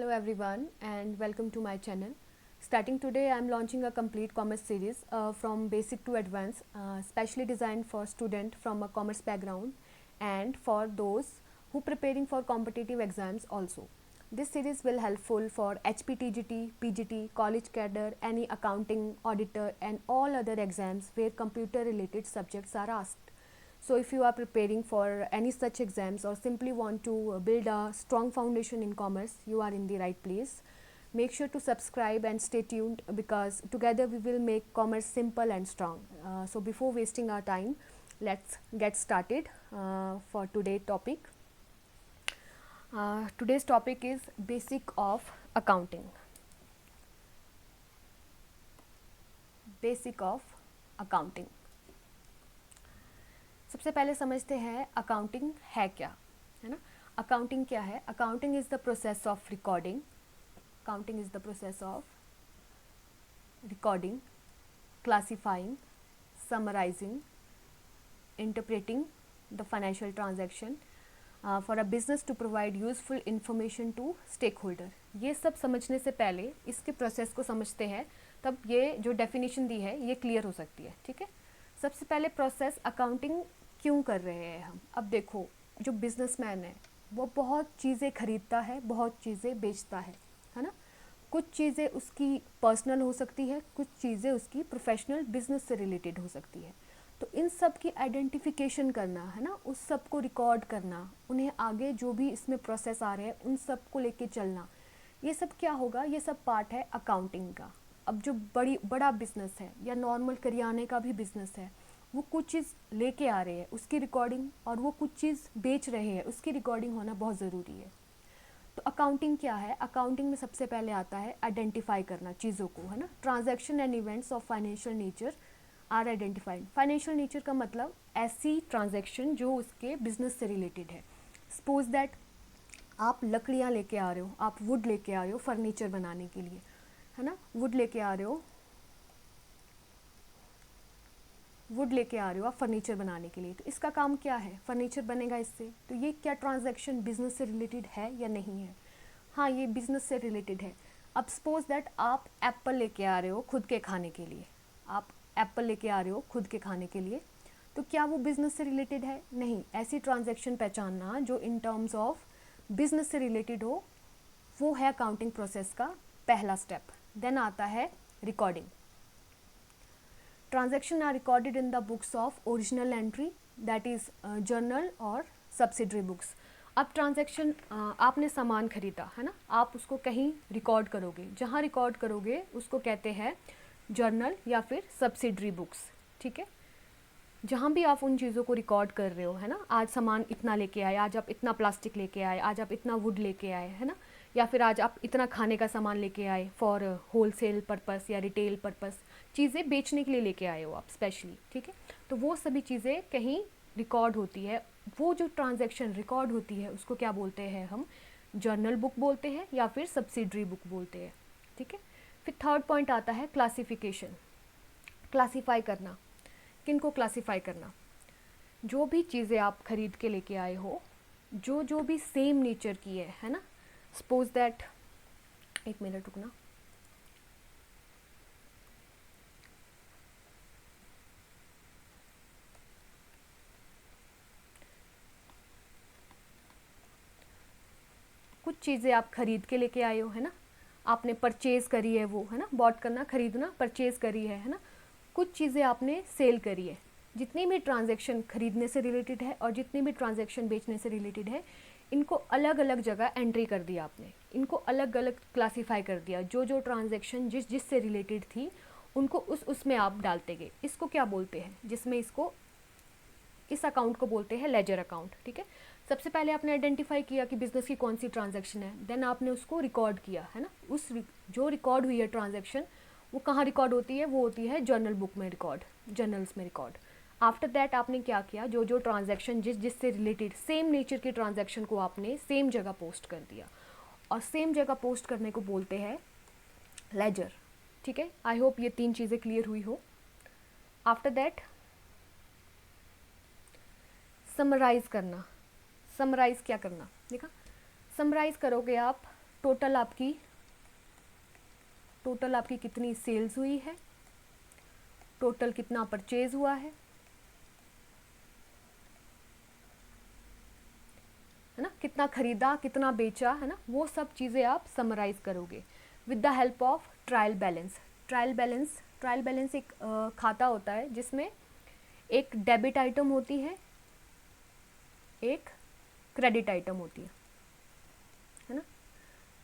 Hello everyone and welcome to my channel. Starting today, I am launching a complete commerce series from basic to advanced, specially designed for student from a commerce background and for those who preparing for competitive exams also. This series will helpful for HPTGT, PGT, college cadre, any accounting, auditor and all other exams where computer related subjects are asked. So if you are preparing for any such exams or simply want to build a strong foundation in commerce, you are in the right place. Make sure to subscribe and stay tuned because together we will make commerce simple and strong. So before wasting our time, let's get started for today's topic. Today's topic is basic of accounting. Basic of accounting. सबसे पहले समझते हैं accounting है क्या, है ना. Accounting क्या है? Accounting is the process of recording. Accounting is the process of recording, classifying, summarising, interpreting the financial transaction for a business to provide useful information to stake holder. ये सब समझने से पहले इसके प्रोसेस को समझते हैं, तब ये जो डेफिनेशन दी है ये क्लियर हो सकती है. ठीक है. सबसे पहले प्रोसेस अकाउंटिंग क्यों कर रहे हैं हम. अब देखो, जो बिजनेसमैन है वो बहुत चीज़ें खरीदता है, बहुत चीज़ें बेचता है ना. कुछ चीज़ें उसकी पर्सनल हो सकती है, कुछ चीज़ें उसकी प्रोफेशनल बिजनेस से रिलेटेड हो सकती है. तो इन सब की आइडेंटिफिकेशन करना, है ना, उस सब को रिकॉर्ड करना, उन्हें आगे जो भी इसमें प्रोसेस आ रहे हैं उन सब को लेके चलना, ये सब क्या होगा, ये सब पार्ट है अकाउंटिंग का. अब जो बड़ा बिजनेस है या नॉर्मल करियाने का भी बिजनेस है, वो कुछ चीज़ लेके आ रहे हैं उसकी रिकॉर्डिंग, और वो कुछ चीज़ बेच रहे हैं उसकी रिकॉर्डिंग होना बहुत ज़रूरी है. तो अकाउंटिंग क्या है? अकाउंटिंग में सबसे पहले आता है आइडेंटिफाई करना चीज़ों को, है ना. Transaction and events of financial nature are identified. Financial nature का मतलब ऐसी ट्रांजैक्शन जो उसके बिजनेस से रिलेटेड है. सपोज दैट आप लकड़ियाँ लेके आ रहे हो, आप वुड लेके आ रहे हो फर्नीचर बनाने के लिए, है ना. वुड लेके आ रहे हो आप फर्नीचर बनाने के लिए. तो इसका काम क्या है? फर्नीचर बनेगा इससे. तो ये क्या ट्रांजैक्शन बिजनेस से रिलेटेड है या नहीं है? हाँ, ये बिजनेस से रिलेटेड है. अब सपोज दैट आप एप्पल लेके आ रहे हो खुद के खाने के लिए. आप एप्पल लेके आ रहे हो खुद के खाने के लिए, तो क्या वो बिजनेस से रिलेटेड है? नहीं. ऐसी ट्रांजैक्शन पहचानना जो इन टर्म्स ऑफ बिजनेस से रिलेटेड हो, वो है अकाउंटिंग प्रोसेस का पहला स्टेप. देन आता है recording. Transaction are recorded in the books of original entry, that is journal और सब्सिडरी बुक्स. अब ट्रांजैक्शन, आपने सामान खरीदा, है ना, आप उसको कहीं रिकॉर्ड करोगे. जहाँ रिकॉर्ड करोगे उसको कहते हैं जर्नल या फिर सब्सिडरी बुक्स. ठीक है. जहाँ भी आप उन चीज़ों को रिकॉर्ड कर रहे हो, है ना, आज सामान इतना लेके आए, आज आप इतना प्लास्टिक लेके आए, आज आप इतना वुड लेके आए, है ना, या फिर आज आप इतना खाने का सामान लेके आए फॉर होलसेल पर्पस या रिटेल पर्पस, चीज़ें बेचने के लिए लेके आए हो आप स्पेशली. ठीक है. तो वो सभी चीज़ें कहीं रिकॉर्ड होती है. वो जो ट्रांजैक्शन रिकॉर्ड होती है उसको क्या बोलते हैं हम? जर्नल बुक बोलते हैं या फिर सब्सिडरी बुक बोलते हैं. ठीक है. फिर थर्ड पॉइंट आता है क्लासिफिकेशन. क्लासीफाई करना. किन को क्लासीफाई करना? जो भी चीज़ें आप खरीद के लेके आए हो, जो भी सेम नेचर की है ना. सपोज दैट, एक मिनट रुकना. कुछ चीज़ें आप खरीद के लेके आए हो, है ना, आपने परचेज करी है वो, है ना, बॉट करना, खरीदना, परचेज करी है ना. कुछ चीज़ें आपने सेल करी है. जितनी भी ट्रांजैक्शन खरीदने से रिलेटेड है और जितनी भी ट्रांजैक्शन बेचने से रिलेटेड है, इनको अलग अलग जगह एंट्री कर दिया आपने, इनको अलग अलग क्लासीफाई कर दिया. जो ट्रांजैक्शन जिससे रिलेटेड थी उनको उसमें आप डालते गए. इसको क्या बोलते हैं? जिसमें इस अकाउंट को बोलते हैं लेजर अकाउंट. ठीक है. सबसे पहले आपने आइडेंटिफाई किया कि बिजनेस की कौन सी ट्रांजैक्शन है, देन आपने उसको रिकॉर्ड किया, है ना. जो रिकॉर्ड हुई है ट्रांजैक्शन, वो कहाँ रिकॉर्ड होती है? वो होती है जर्नल बुक में रिकॉर्ड, जर्नल्स में रिकॉर्ड. आफ्टर दैट आपने क्या किया? जो ट्रांजैक्शन जिससे रिलेटेड सेम नेचर की ट्रांजैक्शन को आपने सेम जगह पोस्ट कर दिया, और सेम जगह पोस्ट करने को बोलते हैं लेजर. ठीक है. आई होप ये 3 चीज़ें क्लियर हुई हो. आफ्टर दैट समराइज़ करना. समराइज़ क्या करना? देखा, समराइज़ करोगे आप टोटल आपकी कितनी सेल्स हुई है, टोटल कितना परचेज हुआ है ना, कितना खरीदा, कितना बेचा, है ना, वो सब चीज़ें आप समराइज करोगे with the help of trial balance. Trial balance एक खाता होता है जिसमें एक डेबिट आइटम होती है, एक क्रेडिट आइटम होती है ना।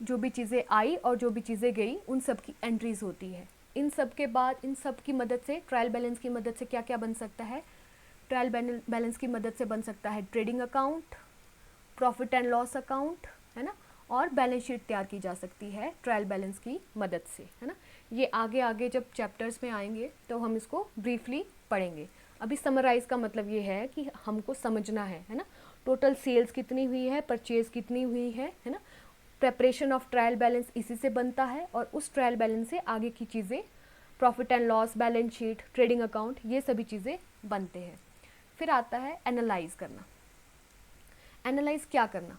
जो भी चीज़ें आई और जो भी चीज़ें गई उन सब की एंट्रीज होती है। इन सब के बाद इन सब की मदद से, ट्रायल बैलेंस की मदद से क्या क्या बन सकता है, ट्रायल बैलेंस की मदद से बन सकता है trading account, profit and loss account, है ना, और बैलेंस शीट तैयार की जा सकती है ट्रायल बैलेंस की मदद से, है ना। ये आगे आगे जब चैप्टर्स में आएंगे तो हम इसको ब्रीफली पढ़ेंगे। अभी समराइज का मतलब ये है कि हमको समझना है ना, टोटल सेल्स कितनी हुई है, परचेज कितनी हुई है ना। प्रेपरेशन ऑफ ट्रायल बैलेंस इसी से बनता है और उस ट्रायल बैलेंस से आगे की चीज़ें, profit and loss, balance sheet, trading account, ये सभी चीज़ें बनते हैं। फिर आता है एनालाइज करना। एनालाइज क्या करना,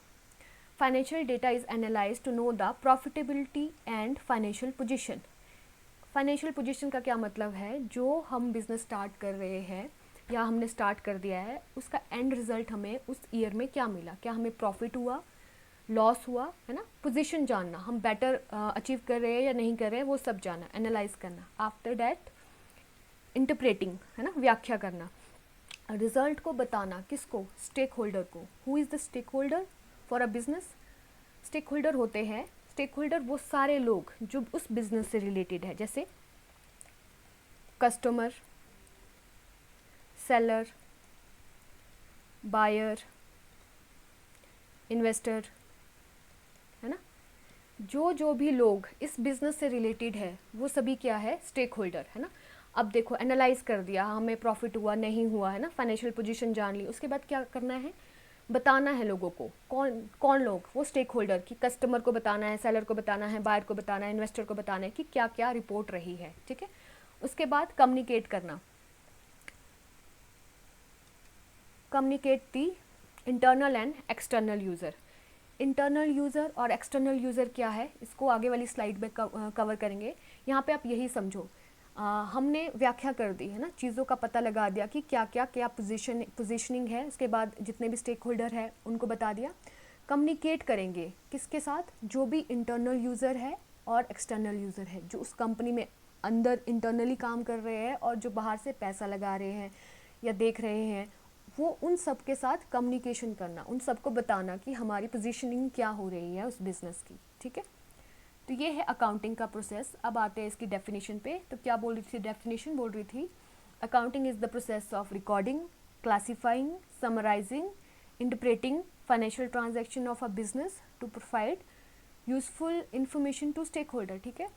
financial data is analyse to know the profitability and financial position. Financial position का क्या मतलब है, जो हम बिजनेस स्टार्ट कर रहे हैं या हमने स्टार्ट कर दिया है, उसका एंड रिजल्ट हमें उस ईयर में क्या मिला, क्या हमें प्रॉफिट हुआ, लॉस हुआ, है ना। पोजीशन जानना, हम बेटर अचीव कर रहे हैं या नहीं कर रहे हैं, वो सब जानना, एनालाइज करना। आफ्टर डैट इंटरप्रेटिंग, है ना, व्याख्या करना। रिजल्ट को बताना किसको, स्टेक होल्डर को। Who is the stake holder for a business? Stake holder होते हैं, स्टेक होल्डर वो सारे लोग जो उस बिजनेस से रिलेटेड है, जैसे कस्टमर, सेलर, बायर, इन्वेस्टर, है ना। जो भी लोग इस बिजनेस से रिलेटेड है वो सभी क्या है, स्टेक होल्डर, है ना। अब देखो एनालाइज कर दिया, हमें प्रॉफिट हुआ नहीं हुआ, है ना, फाइनेंशियल पोजीशन जान ली, उसके बाद क्या करना है, बताना है लोगों को, कौन कौन लोग, वो स्टेक होल्डर की, कस्टमर को बताना है, सेलर को बताना है, बायर को बताना है, इन्वेस्टर को बताना है कि क्या क्या रिपोर्ट रही है, ठीक है। उसके बाद कम्युनिकेट करना, communicate the internal and external user. Internal user और एक्सटर्नल यूज़र क्या है, इसको आगे वाली स्लाइड में कवर करेंगे। यहाँ पे आप यही समझो, हमने व्याख्या कर दी है ना, चीज़ों का पता लगा दिया कि क्या क्या क्या पोजीशनिंग है, उसके बाद जितने भी स्टेक होल्डर है उनको बता दिया। कम्युनिकेट करेंगे किसके साथ, जो भी इंटरनल यूज़र है और एक्सटर्नल यूज़र है, जो उस कंपनी में अंदर इंटरनली काम कर रहे हैं और जो बाहर से पैसा लगा रहे हैं या देख रहे हैं, वो उन सब के साथ कम्युनिकेशन करना, उन सबको बताना कि हमारी पोजीशनिंग क्या हो रही है उस बिज़नेस की, ठीक है। तो ये है अकाउंटिंग का प्रोसेस। अब आते हैं इसकी डेफिनेशन पे। तो क्या बोल रही थी डेफिनेशन, बोल रही थी accounting is the process of recording, classifying, summarising, interpreting financial transaction of a business to provide useful information to stake holder, ठीक है।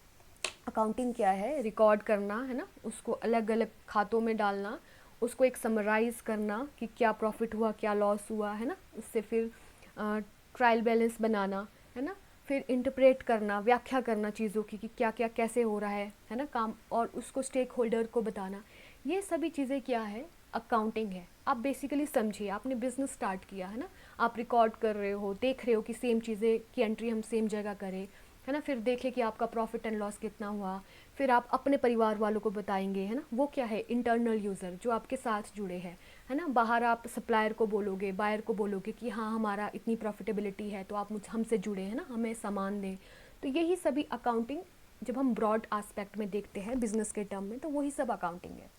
अकाउंटिंग क्या है, रिकॉर्ड करना, है ना, उसको अलग अलग खातों में डालना, उसको एक समराइज़ करना कि क्या प्रॉफिट हुआ, क्या लॉस हुआ, है ना, उससे फिर ट्रायल बैलेंस बनाना, है ना, फिर इंटरप्रेट करना, व्याख्या करना चीज़ों की कि क्या क्या कैसे हो रहा है ना काम, और उसको स्टेक होल्डर को बताना। ये सभी चीज़ें क्या है, अकाउंटिंग है। आप बेसिकली समझिए, आपने बिजनेस स्टार्ट किया है ना, आप रिकॉर्ड कर रहे हो, देख रहे हो कि सेम चीज़ें की एंट्री हम सेम जगह करें, है ना, फिर देखें कि आपका प्रॉफिट एंड लॉस कितना हुआ, फिर आप अपने परिवार वालों को बताएंगे, है ना, वो क्या है, इंटरनल यूज़र जो आपके साथ जुड़े हैं, है ना। बाहर आप सप्लायर को बोलोगे, बायर को बोलोगे कि हाँ हमारा इतनी प्रॉफिटेबिलिटी है तो आप मुझ हमसे जुड़े, है ना, हमें सामान दें। तो यही सभी अकाउंटिंग, जब हम ब्रॉड एस्पेक्ट में देखते हैं बिजनेस के टर्म में, तो वही सब अकाउंटिंग है।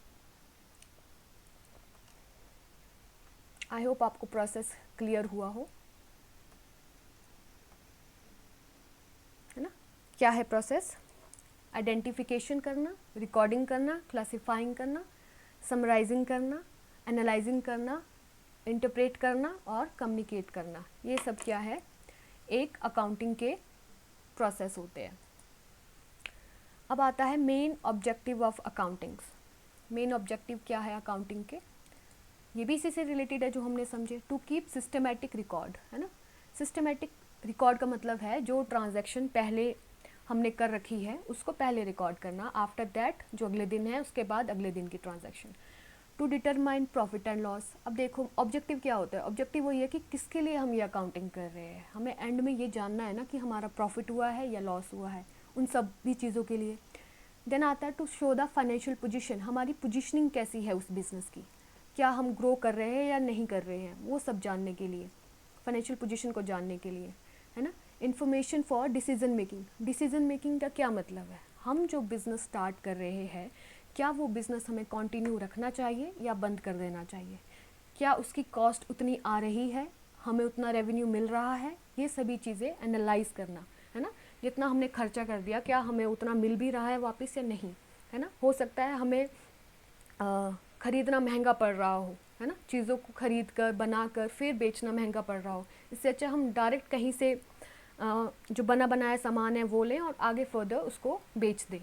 आई होप आपको प्रोसेस क्लियर हुआ हो, है ना। क्या है प्रोसेस, आइडेंटिफिकेशन करना, रिकॉर्डिंग करना, क्लासिफाइंग करना, समराइजिंग करना, एनालाइजिंग करना, इंटरप्रेट करना और कम्युनिकेट करना। ये सब क्या है, एक अकाउंटिंग के प्रोसेस होते हैं। अब आता है main objective of accountings. Main objective क्या है अकाउंटिंग के, ये भी इसी से रिलेटेड है जो हमने समझे। टू कीप सिस्टमेटिक रिकॉर्ड, है ना। सिस्टमेटिक रिकॉर्ड का मतलब है जो ट्रांजैक्शन पहले हमने कर रखी है उसको पहले रिकॉर्ड करना, आफ्टर दैट जो अगले दिन है उसके बाद अगले दिन की transaction. To determine profit and loss. अब देखो ऑब्जेक्टिव क्या होता है, ऑब्जेक्टिव वही है कि किसके लिए हम ये अकाउंटिंग कर रहे हैं, हमें एंड में ये जानना है ना कि हमारा प्रॉफिट हुआ है या लॉस हुआ है, उन सब भी चीज़ों के लिए। देन आता है to show the financial position, हमारी पोजीशनिंग कैसी है उस बिज़नेस की, क्या हम ग्रो कर रहे हैं या नहीं कर रहे हैं, वो सब जानने के लिए, फाइनेंशियल पोजीशन को जानने के लिए, है ना। Information for decision making, decision making का क्या मतलब है, हम जो बिज़नेस स्टार्ट कर रहे हैं क्या वो बिज़नेस हमें कंटिन्यू रखना चाहिए या बंद कर देना चाहिए, क्या उसकी कॉस्ट उतनी आ रही है, हमें उतना रेवेन्यू मिल रहा है, ये सभी चीज़ें एनालाइज करना, है ना। जितना हमने खर्चा कर दिया क्या हमें उतना मिल भी रहा है वापस या नहीं, है ना। हो सकता है हमें ख़रीदना महंगा पड़ रहा हो, है ना, चीज़ों को ख़रीद कर बना कर फिर बेचना महंगा पड़ रहा हो, इससे अच्छा हम डायरेक्ट कहीं से जो बना बनाया सामान है वो लें और आगे फर्दर उसको बेच दें।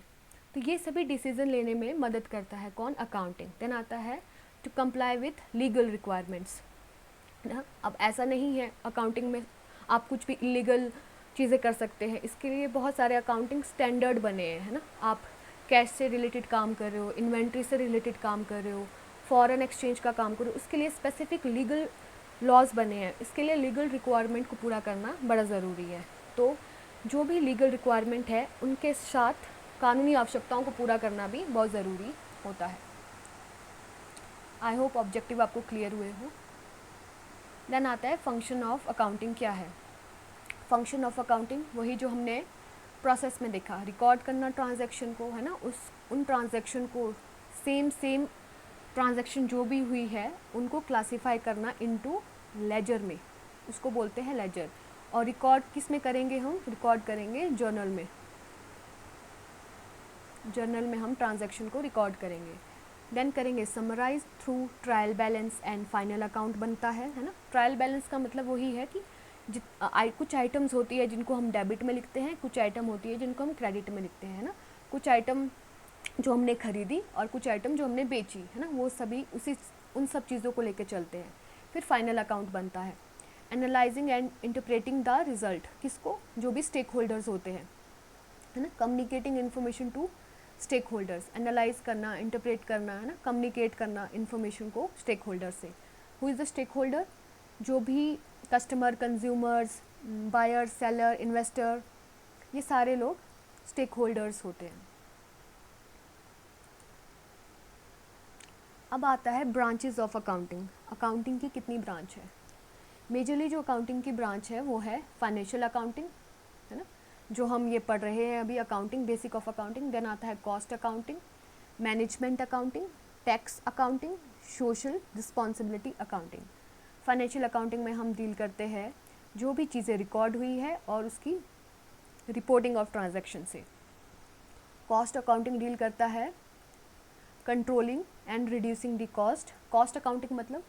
तो ये सभी डिसीज़न लेने में मदद करता है कौन, अकाउंटिंग। देन आता है to comply with legal requirements, ना। अब ऐसा नहीं है अकाउंटिंग में आप कुछ भी इलीगल चीज़ें कर सकते हैं, इसके लिए बहुत सारे अकाउंटिंग स्टैंडर्ड बने हैं, है ना। आप कैश से रिलेटेड काम कर रहे हो, इन्वेंट्री से रिलेटेड काम कर रहे हो, फॉरेन एक्सचेंज का काम कर रहे हो, उसके लिए स्पेसिफिक लीगल लॉज बने हैं, इसके लिए लीगल रिक्वायरमेंट को पूरा करना बड़ा ज़रूरी है। तो जो भी लीगल रिक्वायरमेंट है उनके साथ कानूनी आवश्यकताओं को पूरा करना भी बहुत ज़रूरी होता है। आई होप ऑब्जेक्टिव आपको क्लियर हुए हो। देन आता है फंक्शन ऑफ अकाउंटिंग क्या है। फंक्शन ऑफ अकाउंटिंग वही जो हमने प्रोसेस में देखा, रिकॉर्ड करना ट्रांजैक्शन को, है ना, उन ट्रांजैक्शन को सेम ट्रांजैक्शन जो भी हुई है उनको क्लासिफाई करना इनटू लेजर में, उसको बोलते हैं लेजर। और रिकॉर्ड किस में करेंगे, हम रिकॉर्ड करेंगे जर्नल में, जर्नल में हम ट्रांजैक्शन को रिकॉर्ड करेंगे। देन करेंगे summarise through trial balance and final account बनता है ना। ट्रायल बैलेंस का मतलब वही है कि कुछ आइटम्स होती है जिनको हम डेबिट में लिखते हैं, कुछ आइटम होती है जिनको हम क्रेडिट में लिखते हैं, है ना। कुछ आइटम जो हमने खरीदी और कुछ आइटम जो हमने बेची, है ना, वो सभी उन सब चीज़ों को लेकर चलते हैं। फिर फाइनल अकाउंट बनता है। Analysing and interpreting the result, किसको, जो भी स्टेक होल्डर्स होते हैं, है ना। Communicating information to stake holders, analyse करना, इंटरप्रेट करना, है ना, कम्युनिकेट करना इन्फॉर्मेशन को स्टेक होल्डर से। Who is the stake holder, जो भी customer, consumers, buyer, seller, investor, ये सारे लोग स्टेक होल्डर्स होते हैं। अब आता है ब्रांचेस ऑफ अकाउंटिंग। अकाउंटिंग की कितनी ब्रांच है। मेजरली जो अकाउंटिंग की ब्रांच है वो है फाइनेंशियल अकाउंटिंग, है ना, जो हम ये पढ़ रहे हैं अभी, accounting, basic of accounting. Then आता है cost accounting, management accounting, tax accounting, social responsibility accounting. Financial accounting में हम डील करते हैं जो भी चीज़ें रिकॉर्ड हुई है और उसकी रिपोर्टिंग ऑफ ट्रांजैक्शन से। कॉस्ट अकाउंटिंग डील करता है controlling and reducing the cost. Cost accounting मतलब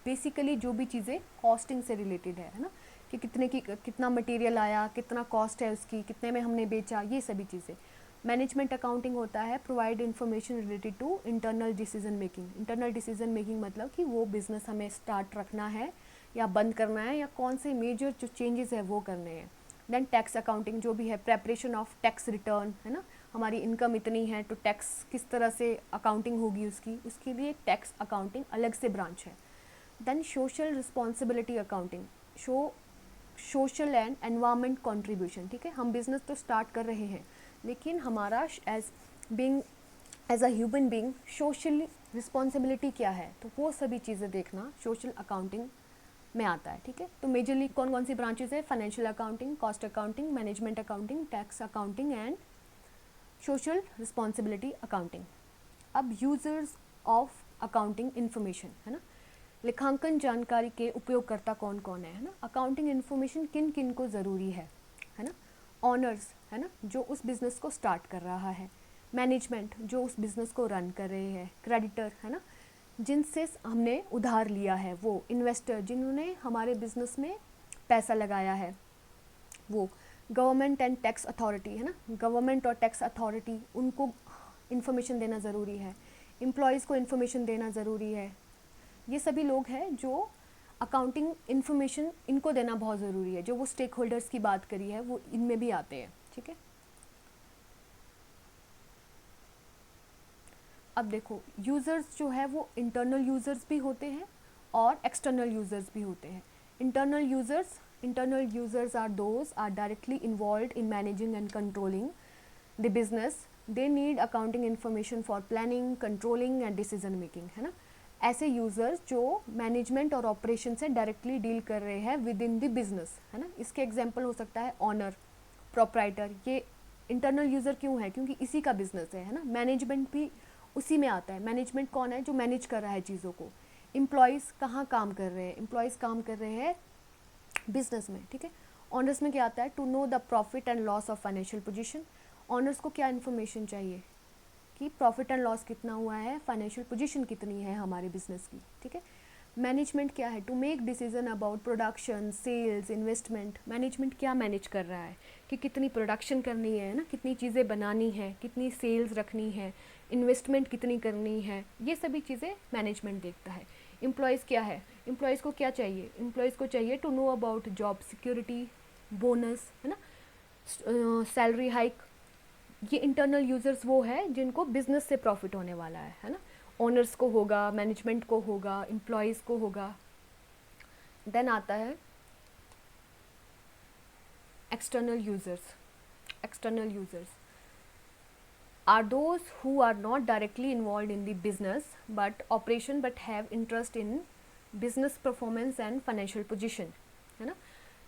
बेसिकली जो भी चीज़ें कॉस्टिंग से रिलेटेड है ना, कि कितना मटेरियल आया, कितना कॉस्ट है उसकी, कितने में हमने बेचा, ये सभी चीज़ें। मैनेजमेंट अकाउंटिंग होता है provide information related to internal decision making. Internal decision making मतलब कि वो बिज़नेस हमें स्टार्ट रखना है या बंद करना है, या कौन से मेजर जो चेंजेस है वो करने हैं। देन टैक्स अकाउंटिंग जो भी है प्रेपरेशन ऑफ टैक्स रिटर्न, है ना, हमारी इनकम इतनी है तो टैक्स किस तरह से अकाउंटिंग होगी उसकी, उसके लिए टैक्स अकाउंटिंग अलग से ब्रांच है। Then social responsibility accounting, social and environment contribution. ठीक है, हम बिजनेस तो स्टार्ट कर रहे हैं लेकिन हमारा as a human being social responsibility क्या है, तो वो सभी चीज़ें देखना सोशल अकाउंटिंग में आता है। ठीक है, तो मेजरली कौन कौन सी ब्रांचेस है, financial accounting, cost accounting, management accounting, tax accounting and social responsibility accounting. अब यूजर्स ऑफ अकाउंटिंग इन्फॉर्मेशन, है ना, लेखांकन जानकारी के उपयोगकर्ता कौन कौन है ना। अकाउंटिंग इन्फॉर्मेशन किन किन को ज़रूरी है ना। ऑनर्स, है ना, जो उस बिज़नेस को स्टार्ट कर रहा है। मैनेजमेंट, जो उस बिज़नेस को रन कर रहे हैं। क्रेडिटर, है ना, जिनसे हमने उधार लिया है वो। इन्वेस्टर, जिन्होंने हमारे बिज़नेस में पैसा लगाया है वो। गवर्नमेंट एंड टैक्स अथॉरिटी, है ना, गवर्नमेंट और टैक्स अथॉरिटी, उनको इन्फॉर्मेशन देना ज़रूरी है। एम्प्लॉयज़ को इन्फॉर्मेशन देना ज़रूरी है। ये सभी लोग हैं जो अकाउंटिंग इन्फॉर्मेशन इनको देना बहुत ज़रूरी है। जो वो स्टेक होल्डर्स की बात करी है वो इनमें भी आते हैं। ठीक है, अब देखो यूज़र्स जो है वो इंटरनल यूज़र्स भी होते हैं और एक्सटर्नल यूज़र्स भी होते हैं. Internal users are those are directly involved in managing and controlling the business. They need accounting information for planning, controlling and decision making, है ना. ऐसे यूज़र्स जो मैनेजमेंट और ऑपरेशन से डायरेक्टली डील कर रहे हैं विद इन द बिजनेस, है ना. इसके एग्जांपल हो सकता है ऑनर, प्रोप्राइटर. ये इंटरनल यूज़र क्यों है? क्योंकि इसी का बिजनेस है ना. मैनेजमेंट भी उसी में आता है. मैनेजमेंट कौन है? जो मैनेज कर रहा है चीज़ों को. एम्प्लॉयज़ कहाँ काम कर रहे हैं? एम्प्लॉयज़ काम कर रहे हैं बिजनेस में, ठीक है. ऑनर्स में क्या आता है? To know the profit and loss of financial position. Owners को क्या इन्फॉर्मेशन चाहिए कि प्रॉफिट एंड लॉस कितना हुआ है, फाइनेंशियल पोजीशन कितनी है हमारे बिजनेस की, ठीक है. मैनेजमेंट क्या है? To make decision about production, sales, investment. Management क्या मैनेज कर रहा है कि कितनी प्रोडक्शन करनी है ना, कितनी चीज़ें बनानी है, कितनी सेल्स रखनी है, इन्वेस्टमेंट कितनी करनी है, ये सभी चीज़ें मैनेजमेंट देखता है. एम्प्लॉयज़ क्या है? एम्प्लॉयज़ को क्या चाहिए? एम्प्लॉयज़ को चाहिए to know about job security, bonus, है ना, सैलरी हाइक. ये इंटरनल यूज़र्स वो है जिनको बिजनेस से प्रॉफिट होने वाला है ना. ओनर्स को होगा, मैनेजमेंट को होगा, एम्प्लॉयज़ को होगा. देन आता है external users. External users are those who are not directly involved in the business but operation but have interest in business performance and financial position, है ना.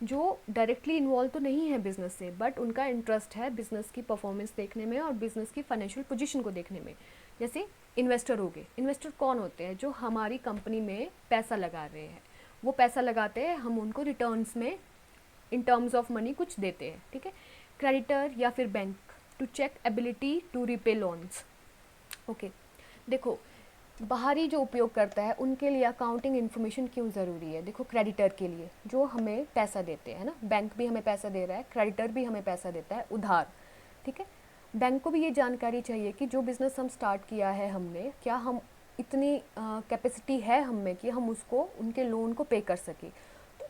जो डायरेक्टली इन्वॉल्व तो नहीं है बिजनेस से बट उनका इंटरेस्ट है बिजनेस की परफॉर्मेंस देखने में और बिजनेस की फाइनेंशियल पोजीशन को देखने में. जैसे इन्वेस्टर हो गए. इन्वेस्टर कौन होते हैं? जो हमारी कंपनी में पैसा लगा रहे हैं. वो पैसा लगाते हैं, हम उनको रिटर्न्स में इन टर्म्स ऑफ मनी कुछ देते हैं, ठीक है. क्रेडिटर या फिर bank to check ability to repay loans. Okay, देखो बाहरी जो उपयोग करता है उनके लिए अकाउंटिंग इन्फॉर्मेशन क्यों ज़रूरी है? देखो क्रेडिटर के लिए जो हमें पैसा देते हैं ना, बैंक भी हमें पैसा दे रहा है, क्रेडिटर भी हमें पैसा देता है उधार, ठीक है. बैंक को भी ये जानकारी चाहिए कि जो बिज़नेस हम स्टार्ट किया है हमने, क्या हम इतनी कैपेसिटी है हम में कि हम उसको उनके लोन को पे कर सकें.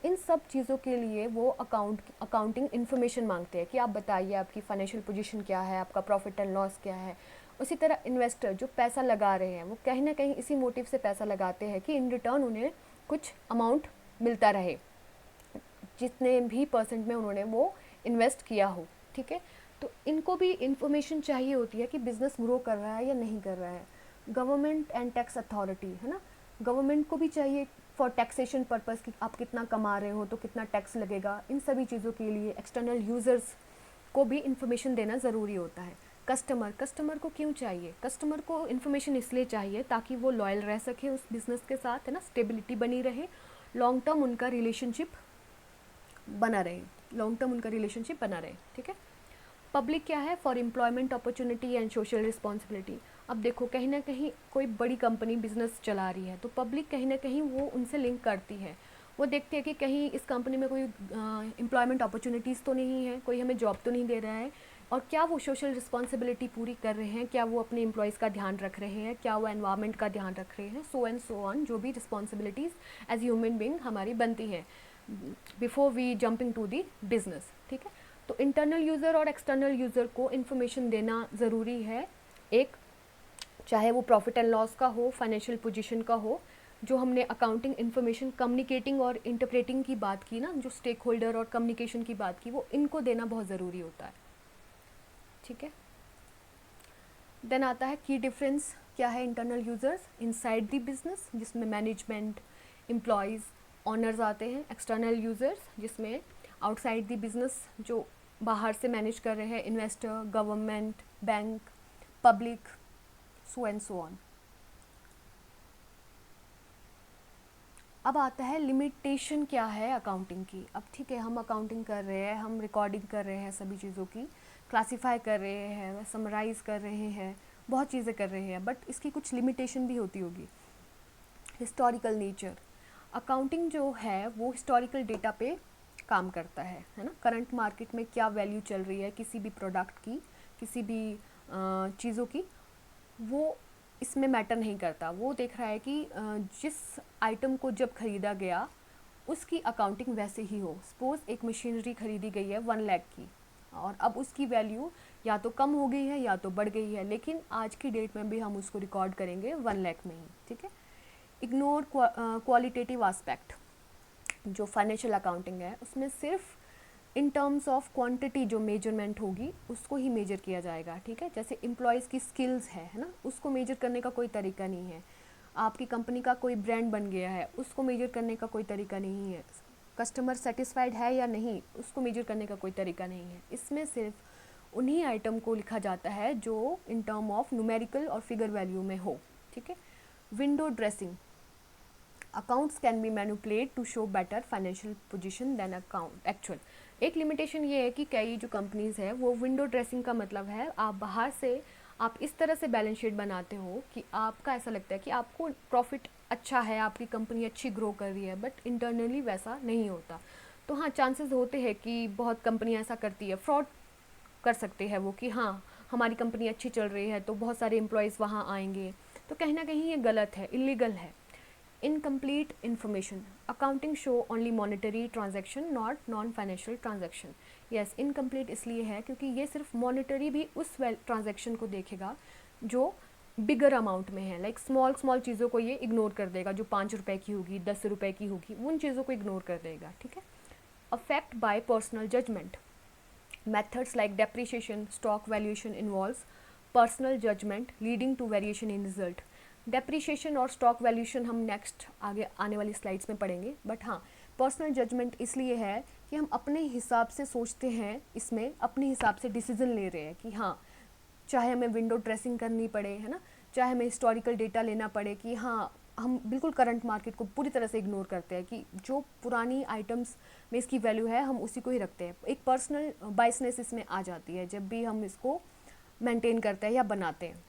इन सब चीज़ों के लिए वो अकाउंटिंग इन्फॉर्मेशन मांगते हैं कि आप बताइए आपकी फाइनेंशियल पोजीशन क्या है, आपका प्रॉफिट एंड लॉस क्या है. उसी तरह इन्वेस्टर जो पैसा लगा रहे हैं वो कहीं ना कहीं इसी मोटिव से पैसा लगाते हैं कि इन रिटर्न उन्हें कुछ अमाउंट मिलता रहे, जितने भी परसेंट में उन्होंने वो इन्वेस्ट किया हो, ठीक है. तो इनको भी इन्फॉर्मेशन चाहिए होती है कि बिज़नेस ग्रो कर रहा है या नहीं कर रहा है. गवर्नमेंट एंड टैक्स अथॉरिटी, है ना. गवर्नमेंट को भी चाहिए फॉर टैक्सेशन पर्पज़ कि आप कितना कमा रहे हो तो कितना टैक्स लगेगा. इन सभी चीज़ों के लिए एक्सटर्नल यूज़र्स को भी इन्फॉर्मेशन देना ज़रूरी होता है. कस्टमर को क्यों चाहिए? कस्टमर को इन्फॉर्मेशन इसलिए चाहिए ताकि वो लॉयल रह सके उस बिज़नेस के साथ, है ना, स्टेबिलिटी बनी रहे, लॉन्ग टर्म उनका रिलेशनशिप बना रहे, ठीक है. पब्लिक क्या है? For employment opportunity and social responsibility. अब देखो कहीं ना कहीं कोई बड़ी कंपनी बिजनेस चला रही है तो पब्लिक कहीं ना कहीं वो उनसे लिंक करती है. वो देखती है कि कहीं इस कंपनी में कोई एम्प्लॉयमेंट अपॉर्चुनिटीज़ तो नहीं है, कोई हमें जॉब तो नहीं दे रहा है, और क्या वो सोशल रिस्पॉन्सिबिलिटी पूरी कर रहे हैं, क्या वो अपने एम्प्लॉयज़ का ध्यान रख रहे हैं, क्या वो एनवायरनमेंट का ध्यान रख रहे हैं, सो एंड सो ऑन. जो भी रिस्पॉन्सिबिलिटीज़ एज ह्यूमन बीइंग हमारी बनती है before we jumping to the business, ठीक है. तो इंटरनल यूज़र और एक्सटर्नल यूज़र को इन्फॉर्मेशन देना ज़रूरी है. एक चाहे वो प्रॉफिट एंड लॉस का हो, फाइनेंशियल पोजीशन का हो, जो हमने अकाउंटिंग इन्फॉर्मेशन कम्युनिकेटिंग और इंटरप्रेटिंग की बात की ना, जो स्टेक होल्डर और कम्युनिकेशन की बात की, वो इनको देना बहुत ज़रूरी होता है, ठीक है. देन आता है की डिफरेंस. क्या है internal users inside the business, जिसमें मैनेजमेंट, एम्प्लॉयज़, ऑनर्स आते हैं. एक्सटर्नल यूज़र्स जिसमें आउटसाइड द बिजनेस, जो बाहर से मैनेज कर रहे हैं, investor, government, bank, public, so and so on. अब आता है लिमिटेशन क्या है अकाउंटिंग की. अब ठीक है, हम अकाउंटिंग कर रहे हैं, हम रिकॉर्डिंग कर रहे हैं सभी चीज़ों की, क्लासीफाई कर रहे हैं, समराइज़ कर रहे हैं, बहुत चीज़ें कर रहे हैं, बट इसकी कुछ लिमिटेशन भी होती होगी. Historical nature. अकाउंटिंग जो है वो हिस्टोरिकल डेटा पे काम करता है ना. करंट मार्केट में क्या वैल्यू चल रही है किसी भी प्रोडक्ट की, किसी भी चीज़ों की, वो इसमें मैटर नहीं करता. वो देख रहा है कि जिस आइटम को जब ख़रीदा गया उसकी अकाउंटिंग वैसे ही हो. सपोज़ एक मशीनरी ख़रीदी गई है 1 लाख की, और अब उसकी वैल्यू या तो कम हो गई है या तो बढ़ गई है, लेकिन आज की डेट में भी हम उसको रिकॉर्ड करेंगे 1 लाख में ही, ठीक है। Ignore qualitative aspect. जो फाइनेंशियल अकाउंटिंग है उसमें सिर्फ इन टर्म्स ऑफ क्वांटिटी जो मेजरमेंट होगी उसको ही मेजर किया जाएगा, ठीक है। जैसे एम्प्लॉयज़ की स्किल्स है ना, उसको मेजर करने का कोई तरीका नहीं है। आपकी कंपनी का कोई ब्रांड बन गया है, उसको मेजर करने का कोई तरीका नहीं है। कस्टमर सेटिस्फाइड है या नहीं, उसको मेजर करने का कोई तरीका नहीं है। इसमें सिर्फ उन्हीं आइटम को लिखा जाता है जो इन टर्म ऑफ न्यूमेरिकल और फिगर वैल्यू में हो, ठीक है। Window dressing. Accounts can be manipulate to show better financial position than account actual. एक लिमिटेशन ये है कि कई जो कंपनीज है वो विंडो ड्रेसिंग का मतलब है आप बाहर से आप इस तरह से बैलेंस शीट बनाते हो कि आपका ऐसा लगता है कि आपको प्रॉफिट अच्छा है, आपकी कंपनी अच्छी ग्रो कर रही है, बट इंटरनली वैसा नहीं होता। तो हाँ, चांसेस होते हैं कि बहुत कंपनी ऐसा करती है, फ्रॉड कर सकते हैं वो कि हाँ हमारी कंपनी अच्छी चल रही है तो बहुत सारे एम्प्लॉयज़ वहाँ आएंगे, तो कहीं ना कहीं ये गलत है, इलीगल है। Incomplete information. Accounting show only monetary transaction not non financial transaction. Yes, incomplete इसलिए है क्योंकि ये सिर्फ मॉनेटरी भी उस ट्रांजैक्शन को देखेगा जो बिगर अमाउंट में है। लाइक स्मॉल चीज़ों को ये इग्नोर कर देगा, जो 5 रुपए की होगी, 10 रुपए की होगी, उन चीज़ों को इग्नोर कर देगा, ठीक है। Affect by personal judgment. Methods like depreciation, stock valuation involves personal judgment leading to variation in result. Depreciation और स्टॉक वैल्यूशन हम नेक्स्ट आगे आने वाली स्लाइड्स में पढ़ेंगे, बट हाँ, पर्सनल जजमेंट इसलिए है कि हम अपने हिसाब से सोचते हैं, इसमें अपने हिसाब से डिसीजन ले रहे हैं कि हाँ चाहे हमें विंडो ड्रेसिंग करनी पड़े, है ना, चाहे हमें हिस्टोरिकल डेटा लेना पड़े, कि हाँ हम बिल्कुल करंट मार्केट को पूरी तरह से इग्नोर करते हैं कि जो पुरानी आइटम्स में इसकी वैल्यू है हम उसी को ही रखते हैं। एक पर्सनल बायसनेस इसमें आ जाती है जब भी हम इसको मेंटेन करते हैं या बनाते हैं।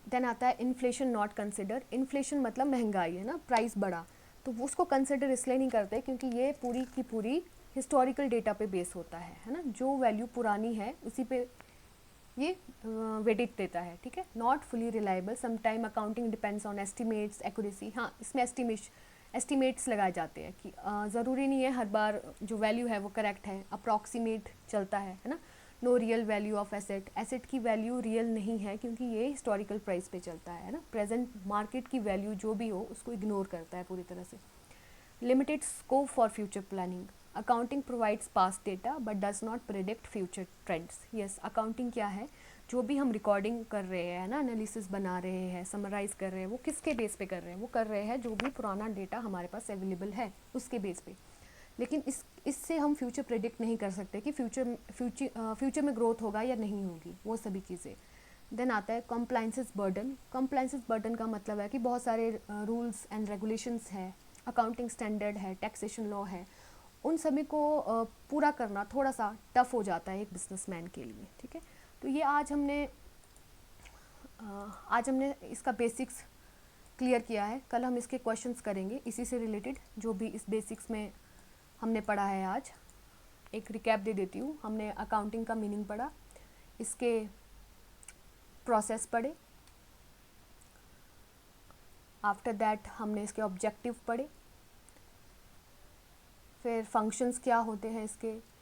देन आता है इन्फ्लेशन नॉट कंसिडर। इन्फ्लेशन मतलब महंगाई, है ना, प्राइस बढ़ा, तो वो उसको कंसिडर इसलिए नहीं करते क्योंकि ये पूरी की पूरी हिस्टोरिकल डेटा पे बेस होता है ना, जो वैल्यू पुरानी है उसी पे ये वेटेज देता है, ठीक है। Not fully reliable. Sometime accounting depends on estimates accuracy. हाँ, इसमें एस्टिमेट्स लगाए जाते हैं कि ज़रूरी नहीं है हर बार जो वैल्यू है वो करेक्ट है, अप्रॉक्सीमेट चलता है ना। No real value of asset. Asset की वैल्यू रियल नहीं है क्योंकि ये हिस्टोरिकल प्राइस पे चलता है ना। प्रेजेंट मार्केट की वैल्यू जो भी हो उसको इग्नोर करता है पूरी तरह से। Limited scope for future planning. Accounting provides past data but does not predict future trends. Yes, accounting क्या है, जो भी हम रिकॉर्डिंग कर रहे हैं ना, एनालिसिस बना रहे हैं, समराइज़ कर रहे हैं, वो किसके बेस पे कर रहे हैं, वो कर रहे हैं जो भी पुराना डेटा हमारे पास अवेलेबल है उसके बेस पे। लेकिन इससे हम फ्यूचर प्रेडिक्ट नहीं कर सकते कि फ्यूचर में ग्रोथ होगा या नहीं होगी, वो सभी चीज़ें। देन आता है कॉम्प्लाइंसेस बर्डन। कॉम्प्लाइंसेस बर्डन का मतलब है कि बहुत सारे रूल्स एंड रेगुलेशंस है, अकाउंटिंग स्टैंडर्ड है, टैक्सेशन लॉ है, उन सभी को पूरा करना थोड़ा सा टफ हो जाता है एक बिजनेसमैन के लिए, ठीक है। तो ये आज हमने इसका बेसिक्स क्लियर किया है। कल हम इसके क्वेश्चंस करेंगे इसी से रिलेटेड, जो भी इस बेसिक्स में हमने पढ़ा है आज। एक रिकैप दे देती हूँ। हमने अकाउंटिंग का मीनिंग पढ़ा, इसके प्रोसेस पढ़े, आफ्टर दैट हमने इसके ऑब्जेक्टिव पढ़े, फिर फंक्शंस क्या होते हैं इसके,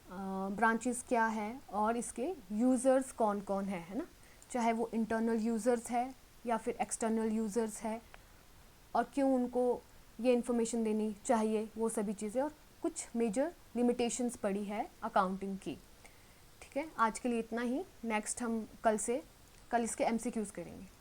ब्रांचेस क्या है, और इसके यूज़र्स कौन कौन है ना, चाहे वो इंटरनल यूज़र्स है या फिर एक्सटर्नल यूज़र्स है, और क्यों उनको ये इन्फॉर्मेशन देनी चाहिए, वो सभी चीज़ें, और कुछ मेजर लिमिटेशंस पड़ी है अकाउंटिंग की, ठीक है। आज के लिए इतना ही। नेक्स्ट हम कल इसके MCQs करेंगे।